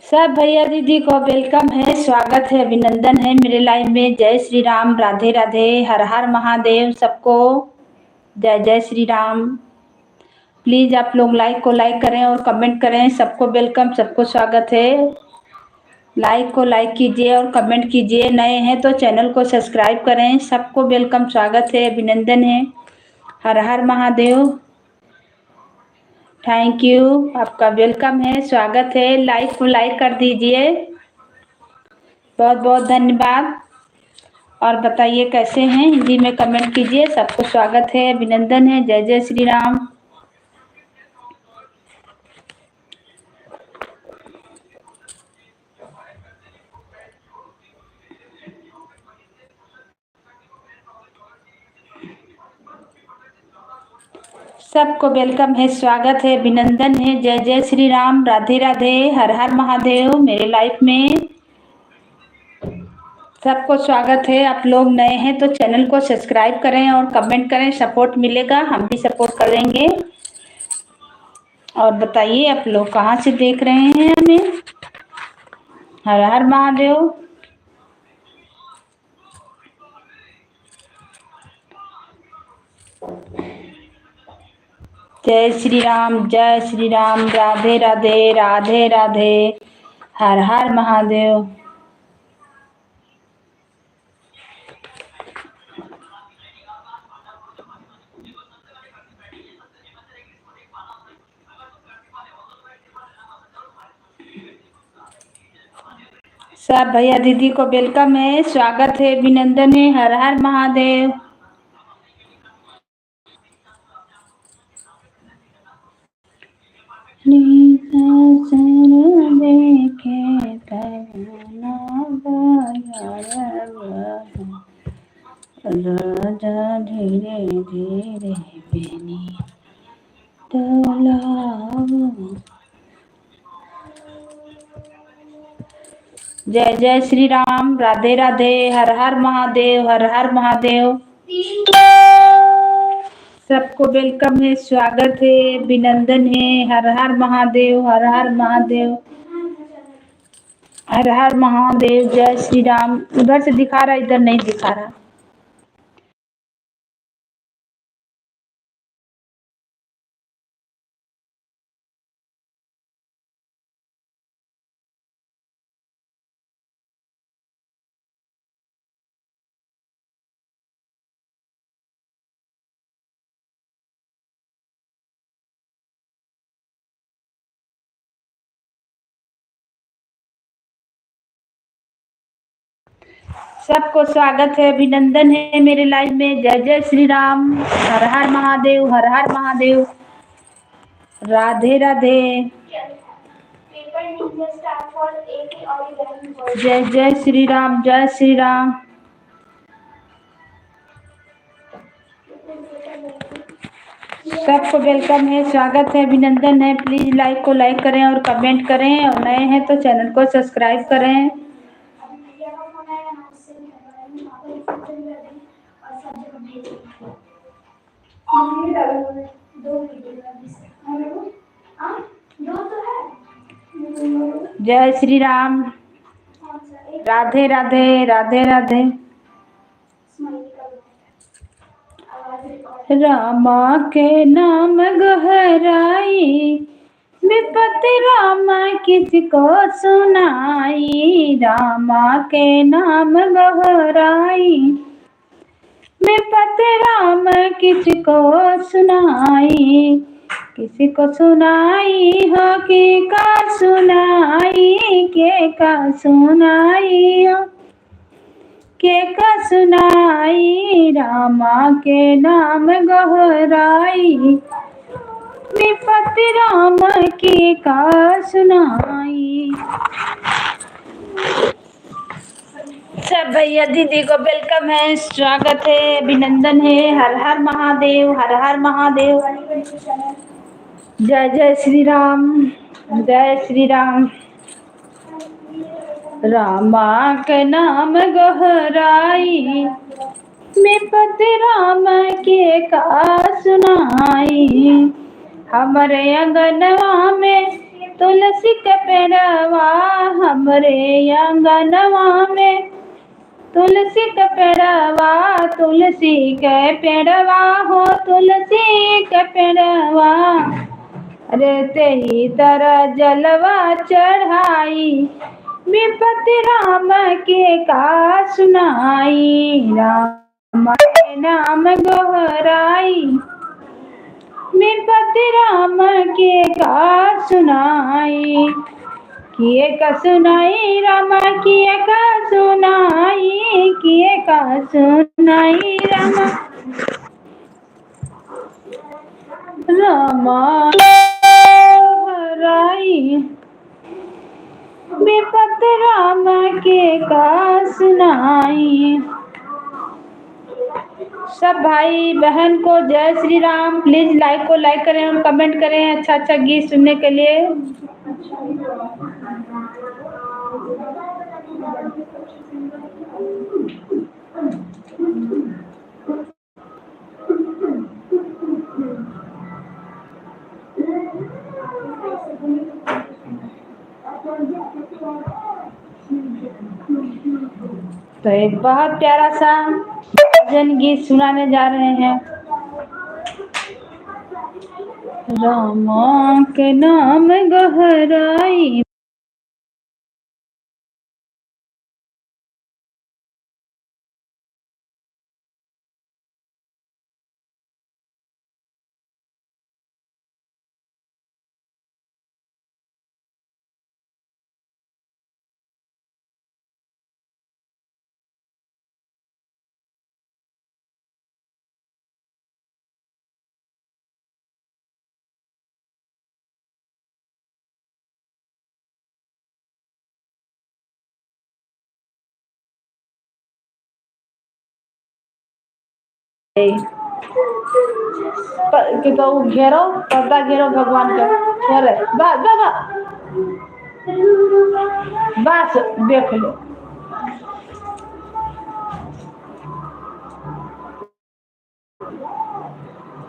सब भैया दीदी को वेलकम है, स्वागत है, अभिनंदन है मेरे लाइव में। जय श्री राम, राधे राधे, हर हर महादेव सबको। जय जय श्री राम। प्लीज आप लोग लाइक को लाइक करें और कमेंट करें। सबको वेलकम, सबको स्वागत है। लाइक को लाइक कीजिए और कमेंट कीजिए। नए हैं तो चैनल को सब्सक्राइब करें। सबको वेलकम, स्वागत है, अभिनंदन है। हर हर महादेव। थैंक यू, आपका वेलकम है, स्वागत है। लाइक को लाइक कर दीजिए। बहुत बहुत धन्यवाद। और बताइए कैसे हैं, हिंदी में कमेंट कीजिए। सबको स्वागत है, अभिनंदन है। जय जय श्री राम। सबको वेलकम है, स्वागत है, अभिनंदन है। जय जय श्री राम, राधे राधे, हर हर महादेव मेरे लाइफ में। सबको स्वागत है। आप लोग नए हैं तो चैनल को सब्सक्राइब करें और कमेंट करें। सपोर्ट मिलेगा, हम भी सपोर्ट करेंगे। और बताइए आप लोग कहाँ से देख रहे हैं हमें। हर हर महादेव। जय श्री राम, जय श्री राम, राधे राधे, राधे राधे, हर हर महादेव। सब भैया दीदी को वेलकम है, स्वागत है, अभिनंदन है। हर हर महादेव। राजा धीरे धीरे बेनी जय जय श्री राम, राधे राधे, हर हर महादेव, हर हर महादेव। सबको वेलकम है, स्वागत है, अभिनंदन है। हर हर महादेव, हर हर महादेव, हर हर महादेव। जय श्री राम। उधर से दिखा रहा, इधर नहीं दिखा रहा। सबको स्वागत है, अभिनंदन है मेरे लाइव में। जय जय श्री राम, हर हर महादेव, हर हर महादेव, राधे राधे। जय जय श्री राम, जय श्री राम। सबको वेलकम है, स्वागत है, अभिनंदन है। प्लीज लाइक को लाइक करें और कमेंट करें। और नए हैं तो चैनल को सब्सक्राइब करें। जय श्री राम, राधे राधे, राधे राधे। रामा के नाम गहराई, विपत्ति रामा किसको सुनाई। रामा के नाम गहराई, विपत्ति राम किसको सुनाई। किसी को सुनाई हो कि का सुनाई, के का सुनाई हो के का सुनाई। रामा के नाम गहराई, विपत्ति राम के का सुनाई। सब भैया दीदी को वेलकम है, स्वागत है, अभिनंदन है। हर हर महादेव, हर हर महादेव। जय जय श्री राम, जय श्री राम। रामा के नाम गहराई, विपत्ति राम के का सुनाई। हमारे अंगनवा में तुलसी के पेड़वा हमरे आंगनवा में, तुलसी के पेड़वा, तुलसी के पेड़वा हो, तुलसी के पेड़वा, रहते ही तरह जलवा चढ़ाई, विपत्ति राम के का सुनाई, राम के नाम गोहराई, विपत्ति राम के का सुनाई, किए का सुनाई राम किए का सुनाई, किए का सुनाई राम, रामा हराई, विपत्ति राम के का सुनाई। सब भाई बहन को जय श्री राम। प्लीज लाइक को लाइक करें और कमेंट करें अच्छा अच्छा गीत सुनने के लिए। तो एक बहुत प्यारा सा भजन गीत सुनाने जा रहे हैं। रामा के नाम गहराई, कि तो घेरो पर्दा घेरो भगवान का अरे बस बस देख लो,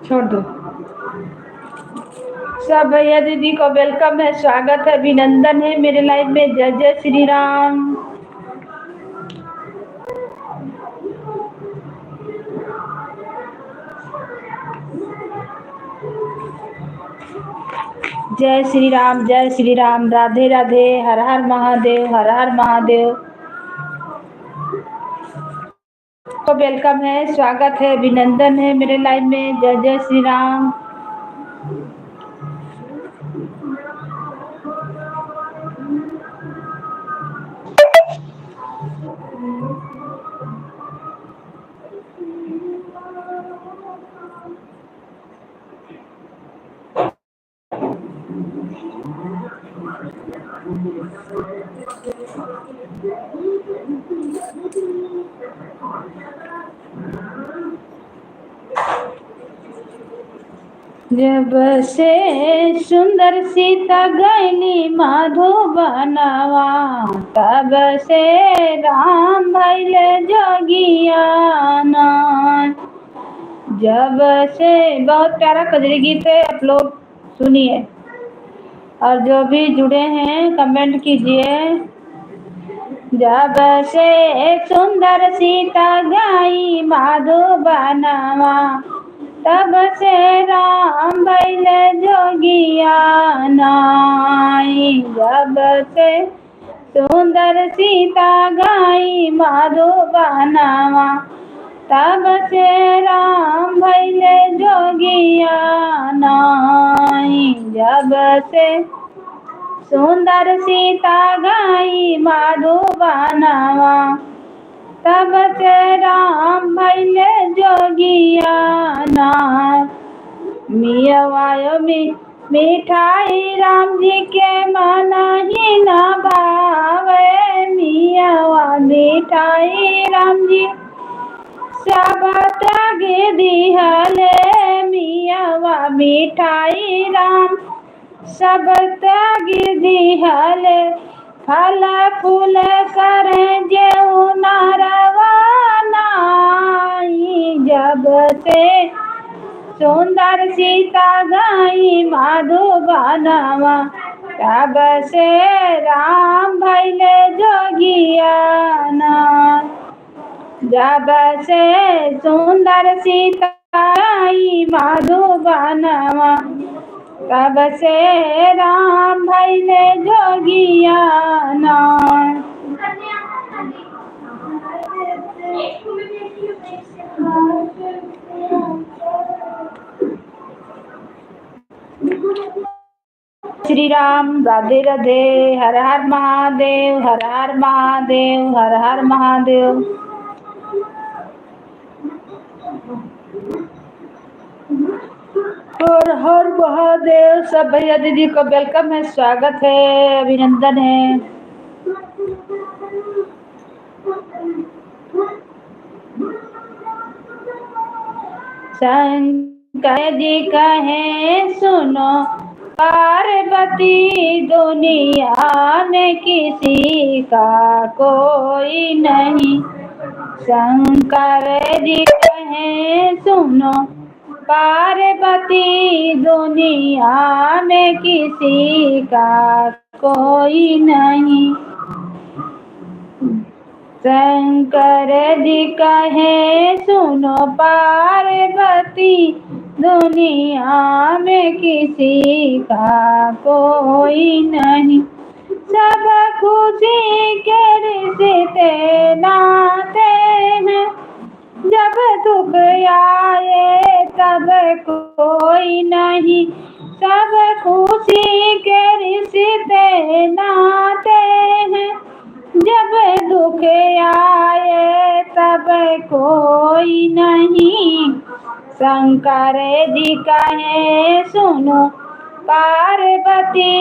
छोड़ दो। सब भैया दीदी को वेलकम है, स्वागत है, अभिनंदन है मेरे लाइव में। जय जय श्री राम। जय श्री राम, जय श्री राम, राधे राधे, हर हर महादेव, हर हर महादेव को वेलकम है, स्वागत है, अभिनंदन है मेरे लाइव में। जय जय श्री राम। जब से सुंदर सीता गईली माधोबनवा, तब से राम भइले जोगियाना। जब से, बहुत प्यारा कजरी गीत है, आप लोग सुनिए और जो भी जुड़े हैं कमेंट कीजिए। जब से सुंदर सीता गई माधोबनवा, तब से राम भइले जोगियाना। जब से सुंदर सीता गई माधोबनवा, तब से राम भइले जोगियाना। जब से सुंदर सीता गई माधोबनवा, तब से राम भइले जोगियाना। मियवायो मिठाई राम जी के मन ही न भावे, मियवा मिठाई राम जी सब त्याग दिहले, मियवा मिठाई राम सब त्याग दिहले। फल फूल करे जेऊ नरवाना। जब से सुंदर सीता गई माधोबनवा, तब से राम भैले जोगिया नाथ, जब से सुंदर सीता आई मधुबनवा, तब से राम भैले जोगिया नाथ। श्री राम, राधे राधे, हर हर महादेव, हर हर महादेव, हर हर महादेव। हर हर महादेव। सब भैया दीदी को वेलकम है, स्वागत है, अभिनंदन है। शंकर जी कहे सुनो पार्वती, दुनिया में किसी का कोई नहीं। शंकर जी कहे सुनो पार्वती, दुनिया में किसी का कोई नहीं। शंकर जी कहे सुनो पार्वती, दुनिया में किसी का कोई नहीं। सब खुशी के रिश्ते नाते हैं, जब दुख आए तब कोई नहीं। सब खुशी के रिश्ते नाते हैं, जब दुख आए तब कोई नहीं। शंकर जी कहे सुनो पार्वती,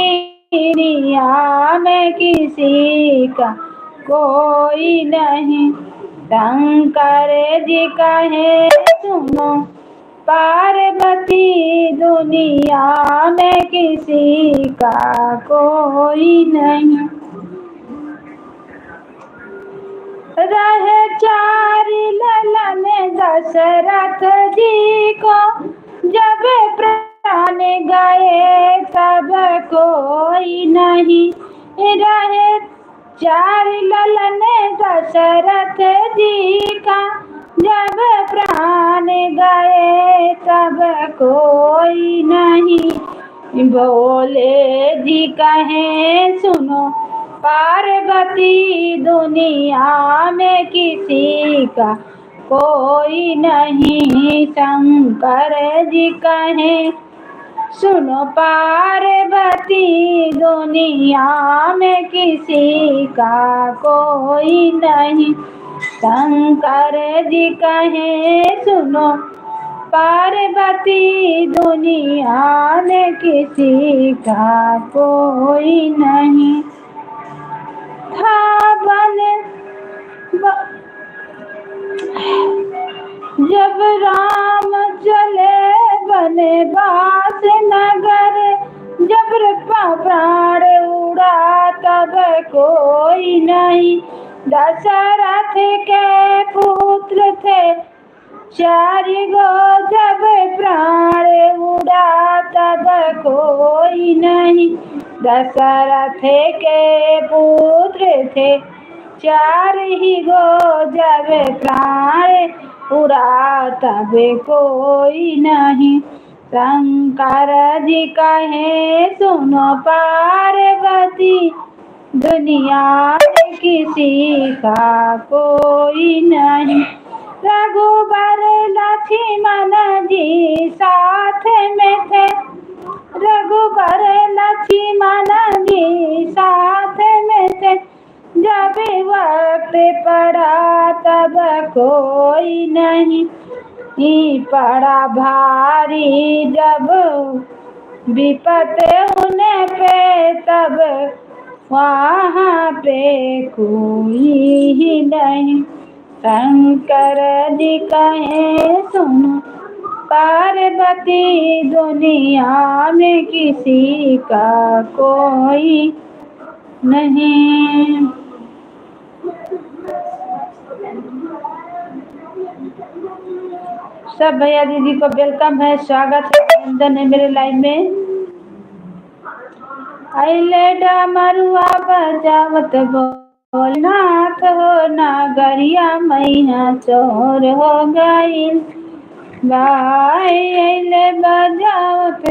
दुनिया में किसी का कोई नहीं। शंकर जी कहे सुनो पार्वती, दुनिया में किसी का कोई नहीं। रहे चार ललन दशरथ जी को, जब प्राण गए तब कोई नहीं। रहे चार ललन दशरथ जी का, जब प्राण गए तब कोई नहीं। भोले जी कहे सुनो पार्वती, दुनिया में किसी का कोई नहीं। शंकर जी कहे सुनो पार्वती, दुनिया में किसी का कोई नहीं। शंकर जी कहे सुनो पार्वती, दुनिया में किसी का कोई नहीं। था जब राम चले वनवास नगर, जब प्राण उड़ा तब कोई नहीं। दशरथ के पुत्र थे चार गो, जब प्राण उड़ा तब कोई नहीं। दशरथ के पुत्र थे चार ही गो, जब प्राण उड़ा तब कोई नहीं। शंकर जी कहे सुनो पार्वती, दुनिया में किसी का कोई नहीं। रघुबर लक्ष्मण जी साथ में थे, रघुबर लक्ष्मण जी साथ में थे, जब वक्त पड़ा तब कोई नहीं। पड़ा भारी जब विपत उन्हें पे, तब वहाँ पे कोई ही नहीं। शंकर जी कहे सुनो पार्वती, दुनिया में किसी का कोई नहीं। सब भैया दीदी को वेलकम है, स्वागत है, अभिनंदन है मेरे लाइव में। अइले डमरुआ बजावत भोलेनाथ हो, नगरिया मैया चोर हो गईल बाई। अइले बजावत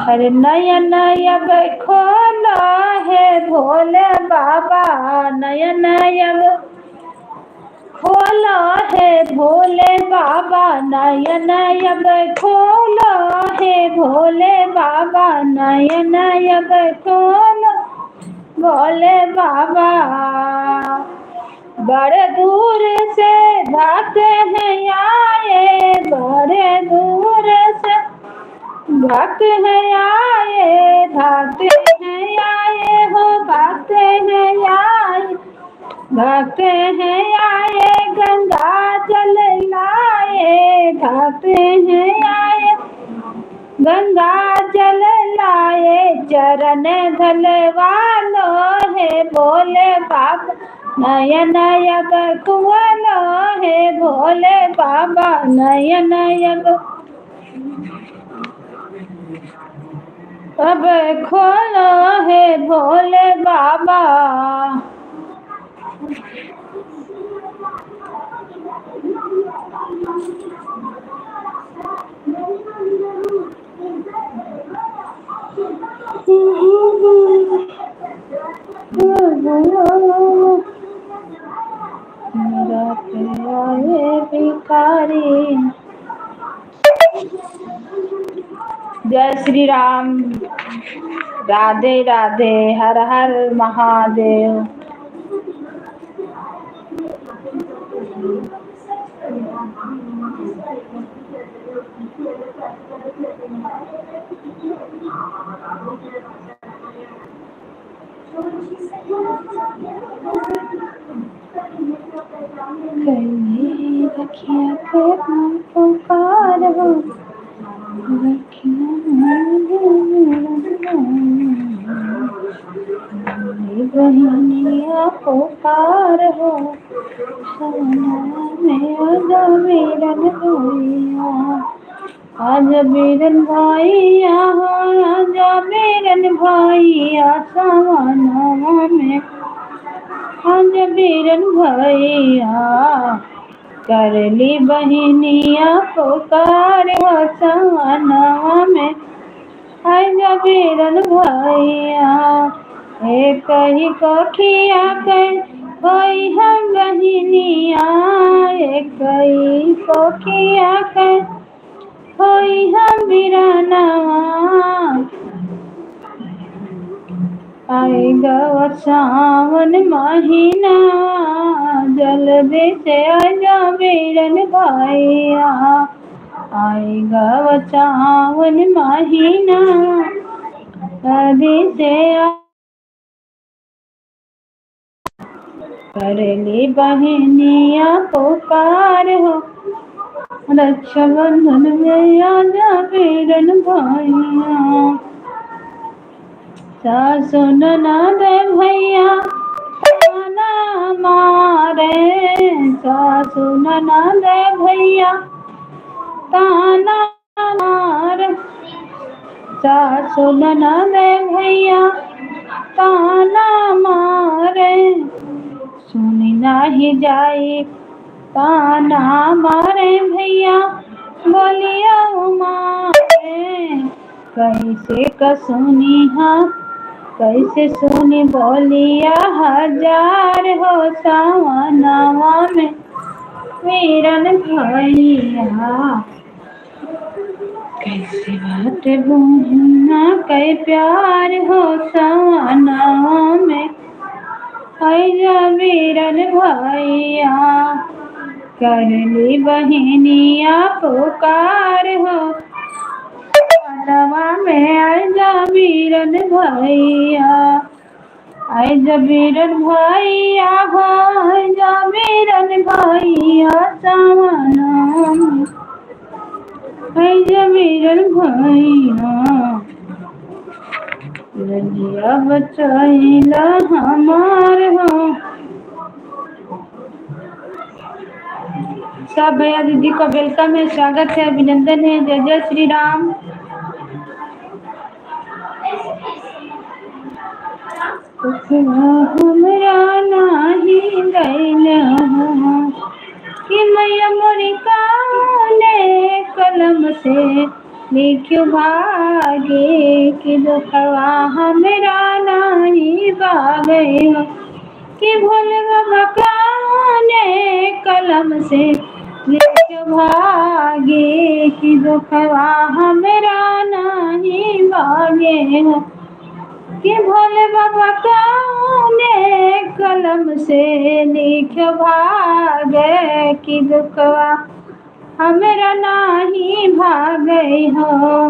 अरे नया नया खोला है भोले बाबा, नया नया खोला है भोले बाबा, नया नया खोला है भोले बाबा, नया नया खोला भोले बाबा। बड़े दूर से भागते हैं आए, बड़े दूर से भागते हैं आए, भागते हैं आए हो, भागते हैं आए, भागते हैं आए, गंगा जल लाए, भागते हैं आए, गंगा जल लाए, चरण धलवालो है भोले बाबा, नया नया खोलो है भोले बाबा, नया नया अब खोलो है भोले बाबा। मेरा प्यारा ये भिखारी। जय श्री राम, राधे राधे, हर हर महादेव। कहीं रखिया के पुकार हो, बहनिया पुकार हो, आजा बीरन भैया हो, आजा बीरन भैया सवनवा में, आजा बीरन भैया करली बहनिया पुकार हो सवनवा में, आजा बीरन भैया। एक ही कोठिया के कोई हम बहनिया, एक ही कोठिया के कोई हम बिरनवा, आएगा सावन महीना, जल्दी से आजा बीरन भैया, आएगा सावन महीना, जल्दी से करली बहनिया पुकार हो, रक्षाबंधन में आजा बीरन भैया। सासु ननद भैया ताना मारे, सासु ननद भैया ताना मारे, सासु ननद भैया ताना मारे, सुनी नाही जाई ताना मारे भैया बोलिया मारे, कैसे कसुनी हाँ कैसे सुनी बोलिया हजार हो सावनवा में वीरन भैया, कैसे बात बुझना कै प्यार हो सावनवा में, आजा वीरन भैया करली बहनिया पुकार हो, सावनवा में आजा वीरन भैया, आजा वीरन भैया हो, आजा वीरन भैया सावनवा में, आजा वीरन भैया। रजिया बचाइला हमार हो, सब भैया दीदी को वेलकम है, स्वागत है, अभिनंदन है। जय जय श्री राम। हमरा नाही गैल कि मैया मोरी काने कलम से लिखियो भागे कि दुखवा हमरा नाही भागे कि भोले बाबा काने कलम से लिखियो भागे कि दुखवा हमरा नाही भागे कि भोले बाबा काने कलम से लिखियो भागे कि दुखवा हमरा नाही भागे हो।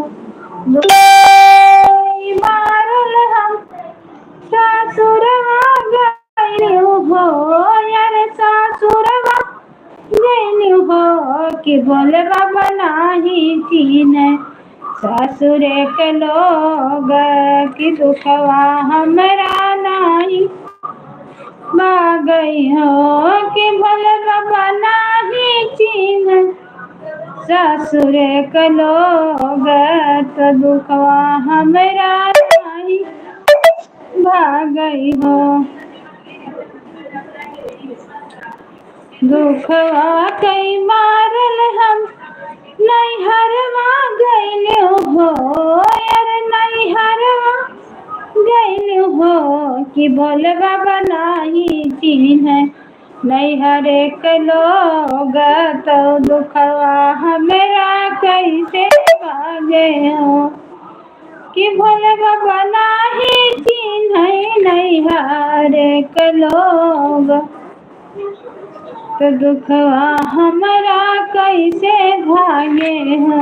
मारल हम सासुरवा गइलू हो यार सासुरवा गइलू हो कि भोले बाबा नाही चीने ससुरे के लोग कि दुखवा हमरा नाही भागई हो कि भोले बाबा नाही चीन ससुरे के लोग तो दुखवा हमरा नाही भागई हो। दुखवा कई मारल हम नैहरवा गइल हो यार नैहरवा गइल हो कि भोले बाबा नाही चिन्ह नैहरे के लोग तो दुखवा हमरा कैसे भागे हो कि भोले बाबा नाही चिन्ह नैहरे के लोग तो दुखवा हमरा कैसे भागे हो।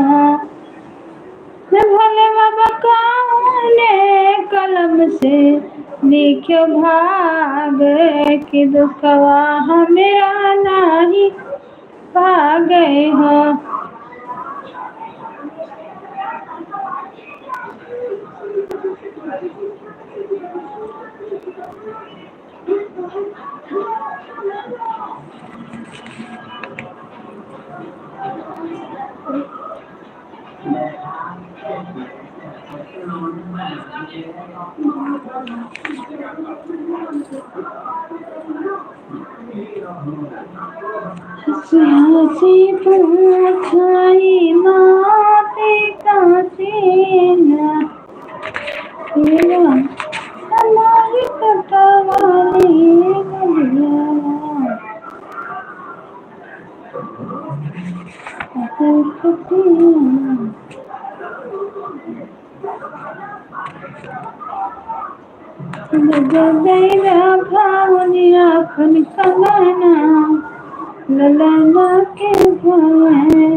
भोले बाबा काने कलम से लिखियो भाग कि दुखवा हमरा नाही भागे हो। हंसी पूछाई माते कासे ना तेरा हमारी कटवाली गलिया भावनिया खन कलाना ललना के भवे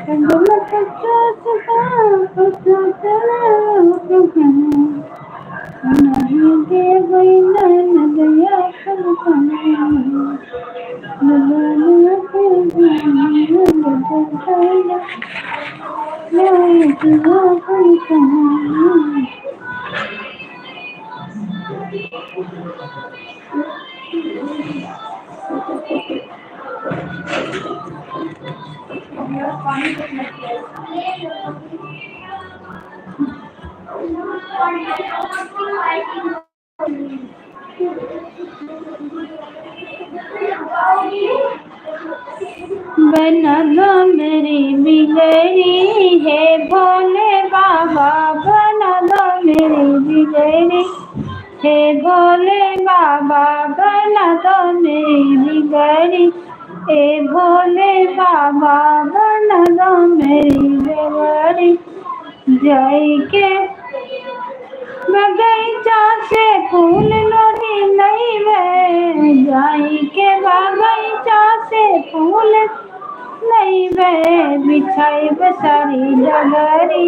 कदम कच्चा कच्चा नहीं दे बैना नदिया खलकना ललना के भवे ललना लाइटिया खलकना। बना दो मेरी बिगड़ी है भोले बाबा बना दो मेरी बिगड़ी हे भोले बाबा बना दो मेरी बिगड़ी हे भोले बाबा बना दो मेरी बिगड़ी जय के बगीचा से फूल लोरी नहीं वे जाई के बगीचा से फूल नहीं वे बिछाई बसारी डगरी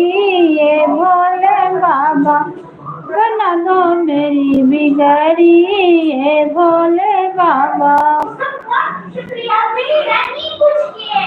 ये भोले बाबा बना दो मेरी बिगड़ी ये भोले बाबा। शुक्रिया मेरी रानी कुछ किए।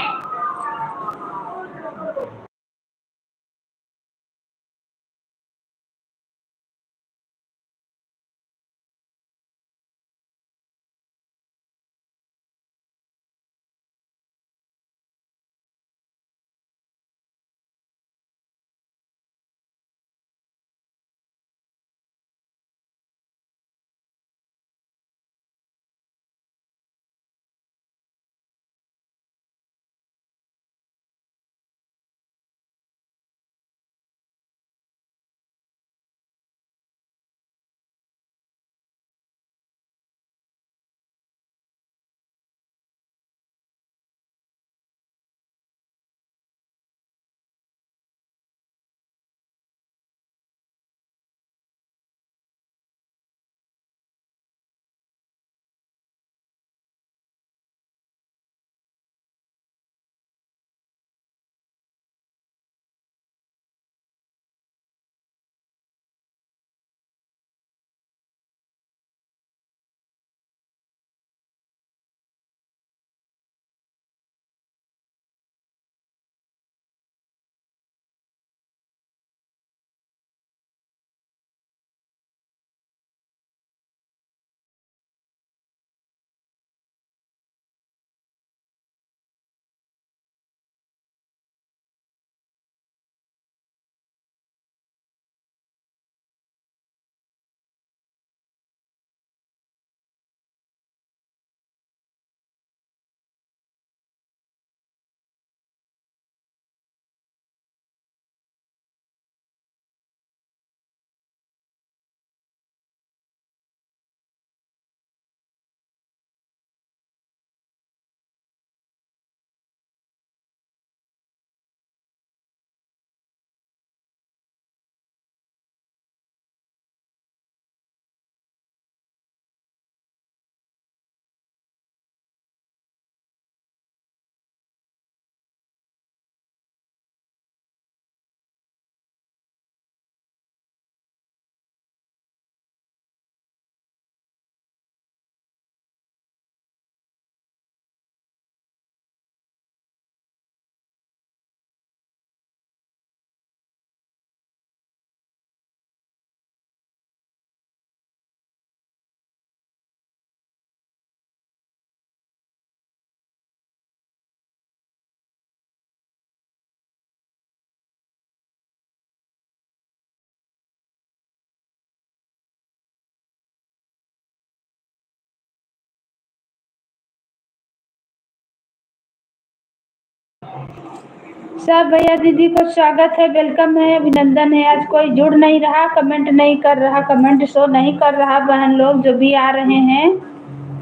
सब भैया दीदी को स्वागत है, वेलकम है, अभिनंदन है। आज कोई जुड़ नहीं रहा, कमेंट नहीं कर रहा, कमेंट शो नहीं कर रहा। बहन लोग जो भी आ रहे हैं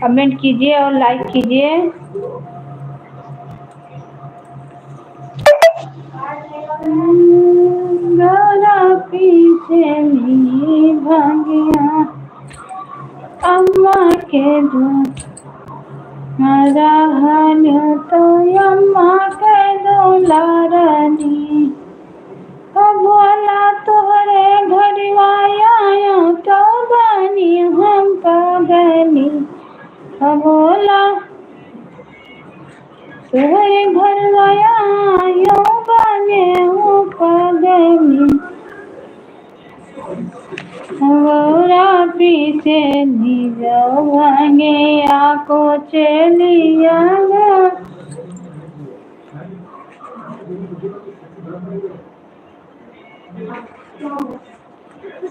कमेंट कीजिए और लाइक कीजिए। पीछे भागिया अम्मा के हरा तो अम्मा के दुलारनी भोला तोहरे घरवाया तो बनी हम पगली भोला तोहरे घरवाया बने पगली हमारा पीछे जाओ भांगे आको चलिया।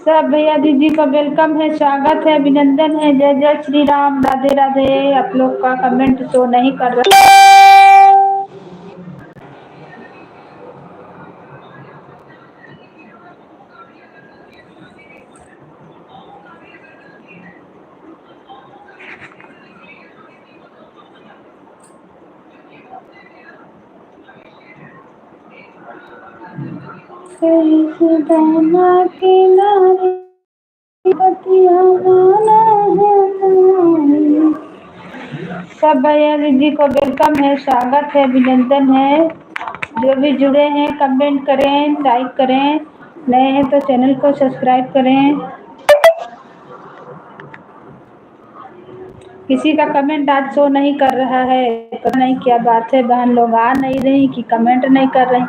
सब भैया दीदी का वेलकम है, स्वागत है, अभिनंदन है। जय जय श्री राम, राधे राधे। आप लोग का कमेंट शो नहीं कर रहा। दाना किनारे सब भैया दीदी को वेलकम है, स्वागत है, अभिनंदन है। जो भी जुड़े हैं कमेंट करें, लाइक करें, नए हैं तो चैनल को सब्सक्राइब करें। किसी का कमेंट आज शो नहीं कर रहा है, पता नहीं क्या बात है। बहन लोग आ नहीं रही कि कमेंट नहीं कर रही,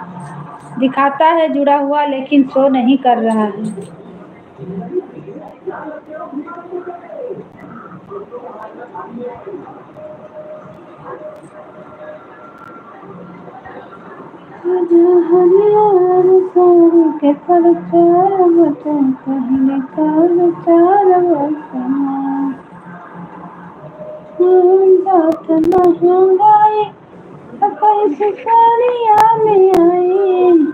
दिखाता है जुड़ा हुआ लेकिन शो नहीं कर रहा है। के प्रचार कहने का विचार बात महंगाई कैसे साड़िया में आई।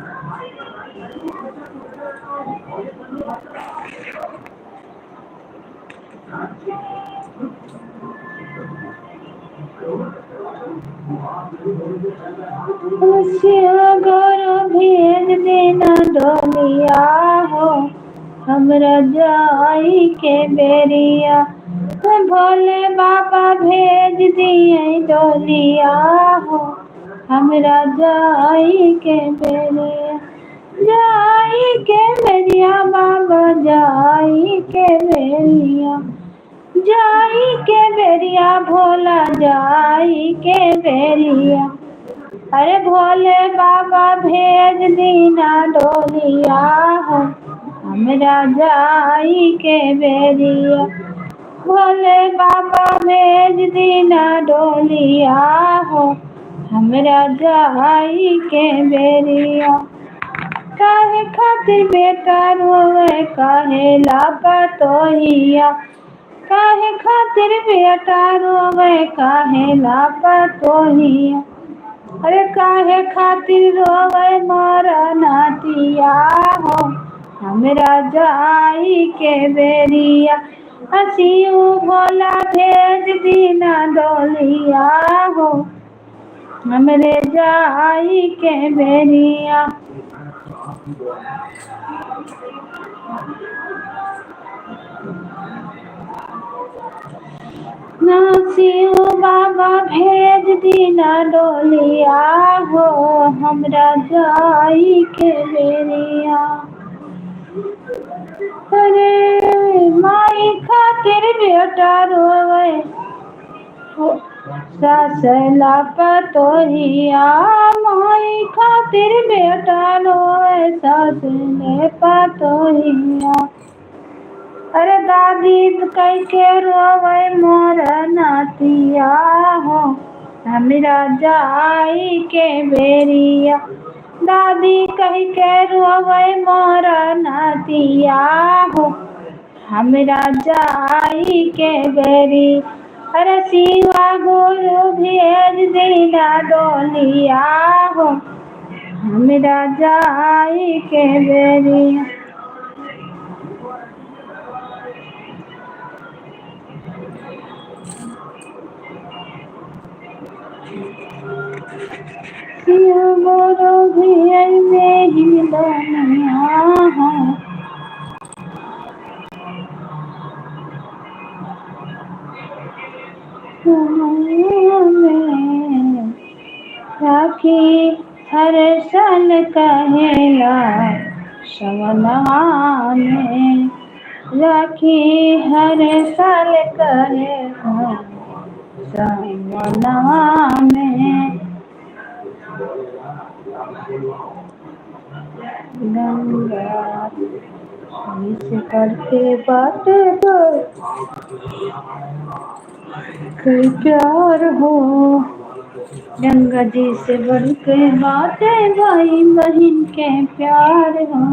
घर भेज देना डोलिया हो हमरा जाई के बेरिया। भोले बाबा भेज दिए डोलिया हो हमरा जाई के बेरिया। जाई के बेरिया बाबा जाई के बेरिया। जाई के बेरिया भोला जाई के बेरिया। अरे भोले बाबा भेज दीना डोलिया हो हमरा जाई के बेरिया। भोले बाबा भेज दीना डोलिया हो हमरा जाई के बेरिया। काहे खातिर बेटा रोवे काहे लापतोहिया। काहे खातिर बेटा रोवे काहे लापतोहिया। अरे काहे खातिर रोवे मोरा नातिया हो हमरा जाई के बेरिया। हसियू भोला भेज दीना डोलिया हो हमरे जाई के बेरिया। नासियो बाबा भेज दीना डोलिया हो हमरा जाई के बेरिया। अरे माई खातिर बेटा रोवे सास लापतोहिया। माई खातिर बेटा रोवे सास लापतोहिया। अरे दादी कह के रोवे मोर नातिया हो हमरा जाई के बेरिया। दादी कह के रोवे मोर नातिया हो हमरा जाई के बेरी। अरे शिवा गुरु भेज देना डोलिया हो हमरा जाई के बेरिया। शिवा गुरु भेज देही डोलिया हो में राखी हर साल कहेला सवनवा में राखी हर साल कहेला सवनवा में गंगा से करके बात कोई प्यार हो गंगा जी से बढ़ के बातें भाई बहन के प्यार हो।